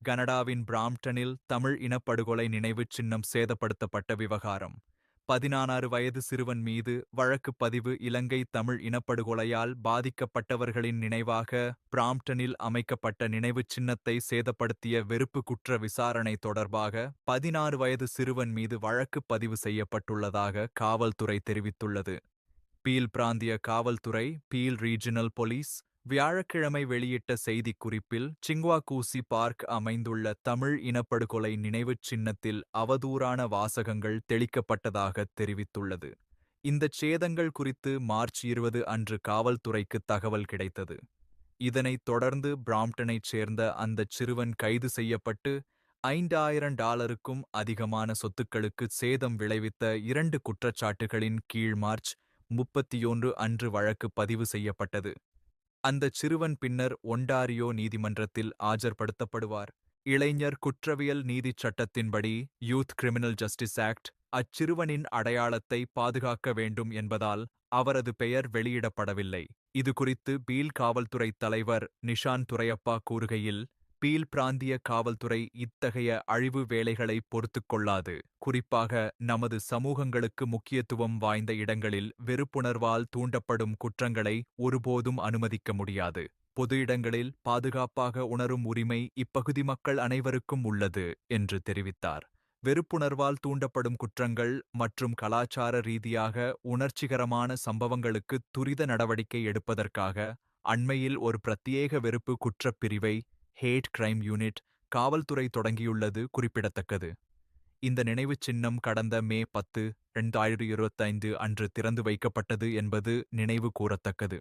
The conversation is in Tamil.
கனடாவின் பிராம்ப்டனில் தமிழ் இனப்படுகொலை நினைவுச் சின்னம் சேதப்படுத்தப்பட்ட விவகாரம். 16 வயது சிறுவன் மீது வழக்கு பதிவு. இலங்கை தமிழ் இனப்படுகொலையால் பாதிக்கப்பட்டவர்களின் நினைவாக பிராம்ப்டனில் அமைக்கப்பட்ட நினைவுச் சின்னத்தை சேதப்படுத்திய வெறுப்பு குற்ற விசாரணை தொடர்பாக 16 வயது சிறுவன் மீது வழக்கு பதிவு செய்யப்பட்டுள்ளதாக காவல்துறை தெரிவித்துள்ளது. பீல் பிராந்திய காவல்துறை பீல் ரீஜனல் போலீஸ் வியாழக்கிழமை வெளியிட்ட செய்திக்குறிப்பில் சிங்வாக்கூசி பார்க் அமைந்துள்ள தமிழ் இனப்படுகொலை நினைவுச் சின்னத்தில் அவதூறான வாசகங்கள் தெளிக்கப்பட்டதாக தெரிவித்துள்ளது. இந்தச் சேதங்கள் குறித்து மார்ச் 20 அன்று காவல்துறைக்கு தகவல் கிடைத்தது. இதனைத் தொடர்ந்து பிராம்ப்டனைச் சேர்ந்த அந்தச் சிறுவன் கைது செய்யப்பட்டு $5,000க்கும் அதிகமான சொத்துக்களுக்கு சேதம் விளைவித்த 2 குற்றச்சாட்டுகளின் கீழ் மார்ச் 31 அன்று வழக்கு பதிவு செய்யப்பட்டது. அந்தச் சிறுவன் பின்னர் ஒண்டாரியோ நீதிமன்றத்தில் ஆஜர்படுத்தப்படுவார். இளைஞர் குற்றவியல் நீதிச் சட்டத்தின்படி யூத் கிரிமினல் ஜஸ்டிஸ் ஆக்ட் அச்சிறுவனின் அடையாளத்தை பாதுகாக்க வேண்டும் என்பதால் அவரது பெயர் வெளியிடப்படவில்லை. இதுகுறித்து பீல் காவல்துறை தலைவர் நிஷான் துரையப்பா கூறுகையில், பீல் பிராந்திய காவல்துறை இத்தகைய அழிவு வேலைகளை பொறுத்துக் கொள்ளாது. குறிப்பாக நமது சமூகங்களுக்கு முக்கியத்துவம் வாய்ந்த இடங்களில் வெறுப்புணர்வால் தூண்டப்படும் குற்றங்களை ஒருபோதும் அனுமதிக்க முடியாது. பொது இடங்களில் பாதுகாப்பாக உணரும் உரிமை இப்பகுதி மக்கள் அனைவருக்கும் உள்ளது என்று தெரிவித்தார். வெறுப்புணர்வால் தூண்டப்படும் குற்றங்கள் மற்றும் கலாச்சார ரீதியாக உணர்ச்சிகரமான சம்பவங்களுக்கு துரித நடவடிக்கை எடுப்பதற்காக அண்மையில் ஒரு பிரத்யேக வெறுப்பு குற்றப் பிரிவை ஹேட் கிரைம் யூனிட் காவல்துறை தொடங்கியுள்ளது குறிப்பிடத்தக்கது. இந்த நினைவுச் சின்னம் கடந்த மே 10, 2025 அன்று திறந்து வைக்கப்பட்டது என்பது நினைவு கூரத்தக்கது.